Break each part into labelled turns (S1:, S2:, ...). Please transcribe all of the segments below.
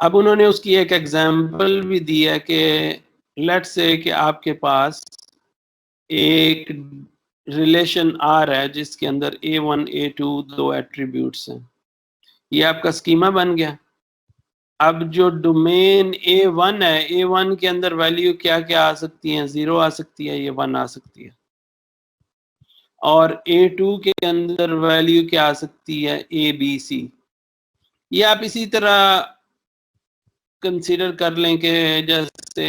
S1: اب انہوں نے اس کی ایک ایگزامپل بھی دی ہے کہ لیٹ سے کہ آپ کے پاس ایک ریلیشن آ رہا ہے جس کے اندر A1 A2 دو ایٹریبیوٹس ہیں. یہ آپ کا اسکیما بن گیا. اب جو ڈومین A1 ہے, A1 کے اندر ویلیو کیا کیا آ سکتی ہیں؟ 0 آ سکتی ہے, یہ 1 آ سکتی ہے. اور A2 کے اندر ویلیو کیا آ سکتی ہے؟ A B C. یہ آپ اسی طرح کنسیڈر کر لیں کہ جیسے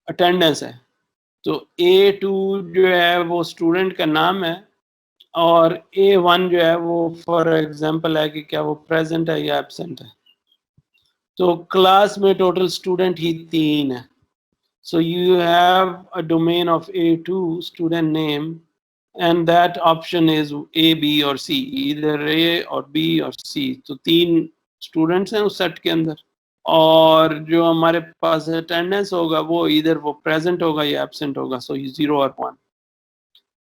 S1: اٹینڈنس ہے, تو A2 جو ہے وہ اسٹوڈنٹ کا نام ہے, اور A1 جو ہے وہ فار ایگزامپل ہے کہ کیا وہ پریزنٹ ہے یا ایبسنٹ ہے. تو کلاس میں ٹوٹل اسٹوڈنٹ ہی 3 ہے. So you have a domain of A2 student name, and that option is A, B or C, either A or B or C. تو 3 اسٹوڈنٹس ہیں اس سیٹ کے اندر, اور جو ہمارے پاس اٹینڈنس ہوگا وہ ادھر وہ پریزنٹ ہوگا یا ایبسنٹ ہوگا. سو 0 اور 1.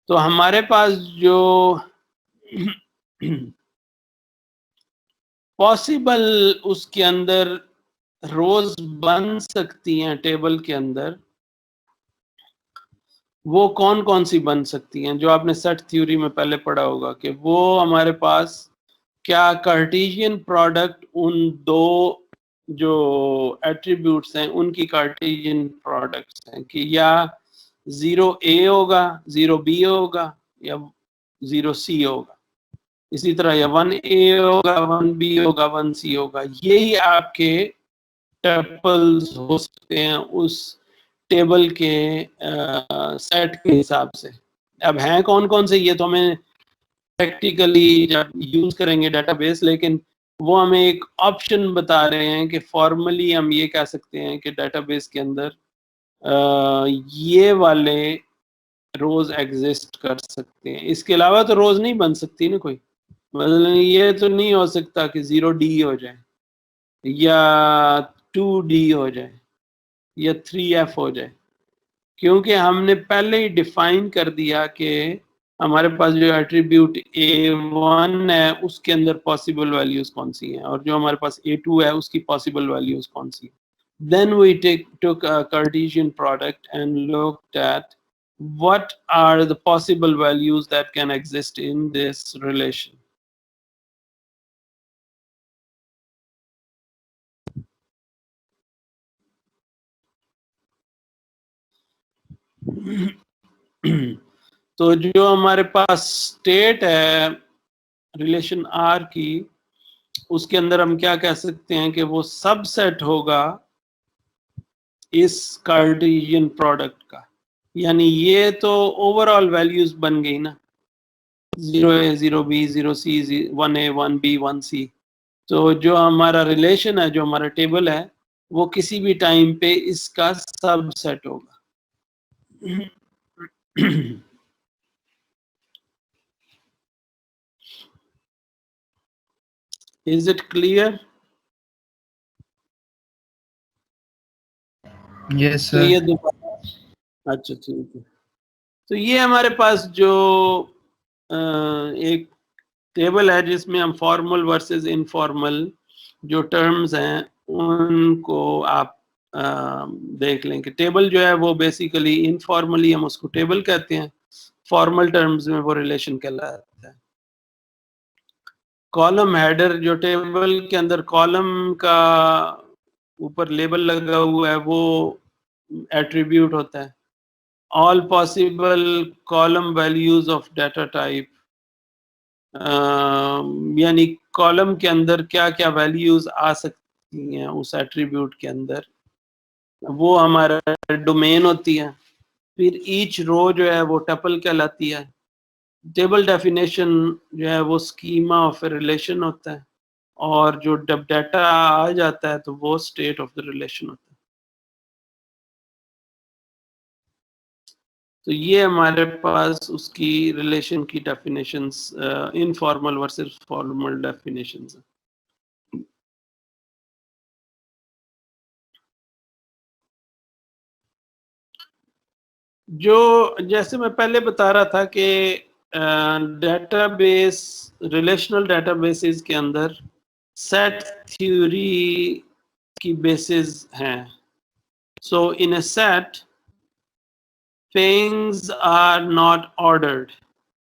S1: تو ہمارے پاس جو پاسبل اس کے اندر روز بن سکتی ہیں ٹیبل کے اندر, وہ کون کون سی بن سکتی ہیں؟ جو آپ نے سیٹ تھیوری میں پہلے پڑھا ہوگا کہ وہ ہمارے پاس کیا کارٹیزین پروڈکٹ ان دو جو ایٹریبیوٹس ہیں ان کی کارٹیزین پروڈکٹس ہیں کہ یا 0A ہوگا, 0B ہوگا, یا 0C ہوگا. اسی طرح یا 1A ہوگا, 1B ہوگا, 1C ہوگا. یہی آپ کے ٹپلز ہو سکتے ہیں اس ٹیبل کے سیٹ کے حساب سے. اب ہیں کون کون سے یہ تو ہمیں پریکٹیکلی جب یوز کریں گے ڈیٹا بیس, لیکن وہ ہمیں ایک آپشن بتا رہے ہیں کہ فارملی ہم یہ کہہ سکتے ہیں کہ ڈیٹا بیس کے اندر یہ والے روز ایگزسٹ کر سکتے ہیں. اس کے علاوہ تو روز نہیں بن سکتی نا کوئی. مثلا یہ تو نہیں ہو سکتا کہ 0D ہو جائے, یا 2D ہو جائے, یا 3F ہو جائے, کیونکہ ہم نے پہلے ہی ڈیفائن کر دیا کہ ہمارے پاس جو ایٹریبیوٹ A1 ہے اس کے اندر پاسبل ویلیوز کون سی ہیں, اور جو ہمارے پاس A2 ہے اس کی پاسبل ویلیوز کون سی ہیں. Then we took a Cartesian product and looked at what are the possible values that can exist in this relation. تو جو ہمارے پاس اسٹیٹ ہے ریلیشن R کی, اس کے اندر ہم کیا کہہ سکتے ہیں کہ وہ سب سیٹ ہوگا اس کارٹیزین پروڈکٹ کا. یعنی یہ تو اوور آل ویلیوز بن گئی نا, 0A 0B 0C 1A 1B 1C. تو جو ہمارا ریلیشن ہے, جو ہمارا ٹیبل ہے, وہ کسی بھی ٹائم پہ اس کا سب سیٹ ہوگا. Is it clear?
S2: Yes
S1: تو
S2: sir.
S1: یہ دوبارہ, اچھا ٹھیک ہے. تو یہ ہمارے پاس جو ایک ٹیبل ہے جس میں ہم فارمل ورسز انفارمل جو ٹرمز ہیں ان کو آپ دیکھ لیں کہ ٹیبل جو ہے وہ بیسیکلی انفارملی ہم اس کو ٹیبل کہتے ہیں, فارمل ٹرمز میں وہ ریلیشن کہلاتا ہے. کالم ہیڈر جو ٹیبل کے اندر کالم کا اوپر لیبل لگا ہوا ہے وہ ایٹریبیوٹ ہوتا ہے. all possible column values of data type, یعنی کالم کے اندر کیا کیا ویلیوز آ سکتی ہیں اس ایٹریبیوٹ کے اندر, وہ ہمارا ڈومین ہوتی ہے. پھر ایچ رو جو ہے وہ ٹپل کہلاتی ہے. ٹیبل ڈیفینیشن جو ہے وہ اسکیما آف اے ریلیشن ہوتا ہے, اور جو جب ڈیٹا آ جاتا ہے تو وہ اسٹیٹ آف دا ریلیشن ہوتا ہے. تو یہ ہمارے پاس اس کی ریلیشن کی definitions informal versus formal definitions ہیں. جو جیسے میں پہلے بتا رہا تھا کہ database relational databases کے اندر سیٹ تھیوری کی بیسز ہیں. So in a set things are not ordered,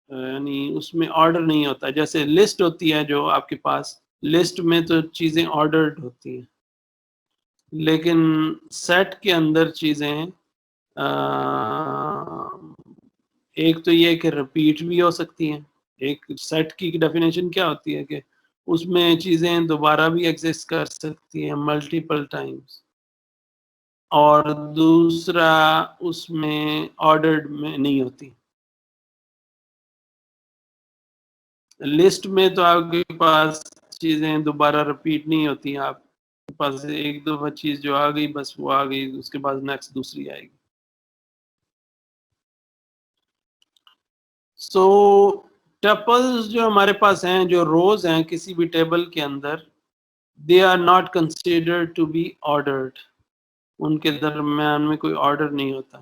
S1: یعنی اس میں آرڈر نہیں ہوتا. جیسے لسٹ ہوتی ہے جو آپ کے پاس، لسٹ میں تو چیزیں آرڈرڈ ہوتی ہیں، لیکن سیٹ کے اندر چیزیں ایک تو یہ کہ ریپیٹ بھی ہو سکتی ہیں. ایک سیٹ کی ڈیفینیشن کیا ہوتی ہے کہ اس میں چیزیں دوبارہ بھی ایگزسٹ کر سکتی ہیں ملٹیپل ٹائمز، اور دوسرا اس میں آرڈرڈ میں نہیں ہوتی. لسٹ میں تو آپ کے پاس چیزیں دوبارہ ریپیٹ نہیں ہوتی ہیں، آپ کے پاس ایک دفعہ چیز جو آ گئی بس وہ آ گئی، اس کے بعد نیکسٹ دوسری آئے گی. سو ٹپلز جو ہمارے پاس ہیں، جو روز ہیں کسی بھی ٹیبل کے اندر، they are not considered to be ordered. ان کے درمیان میں کوئی آرڈر نہیں ہوتا.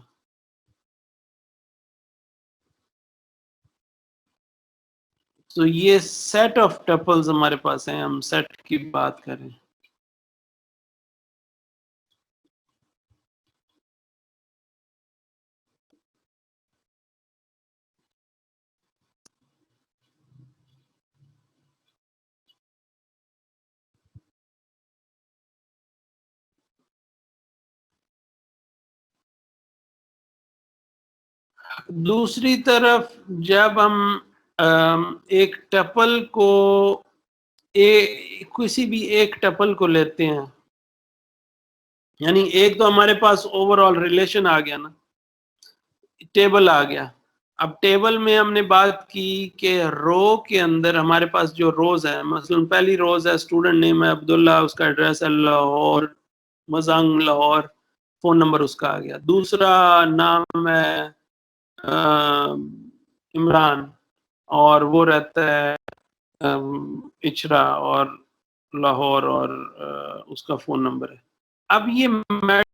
S1: تو یہ سیٹ آف ٹپلز ہمارے پاس ہیں. ہم سیٹ کی بات کریں. دوسری طرف جب ہم ایک ٹپل کو کسی بھی ایک ٹپل کو لیتے ہیں، یعنی ایک تو ہمارے پاس اوور آل ریلیشن آ گیا نا، ٹیبل آ گیا. اب ٹیبل میں ہم نے بات کی کہ رو کے اندر ہمارے پاس جو روز ہے، مثلا پہلی روز ہے اسٹوڈنٹ نیم ہے عبداللہ، اس کا ایڈریس ہے لاہور، مزنگ لاہور، فون نمبر اس کا آ گیا. دوسرا نام ہے عمران، اور وہ رہتا ہے اچرا اور لاہور، اور اس کا فون نمبر ہے. اب یہ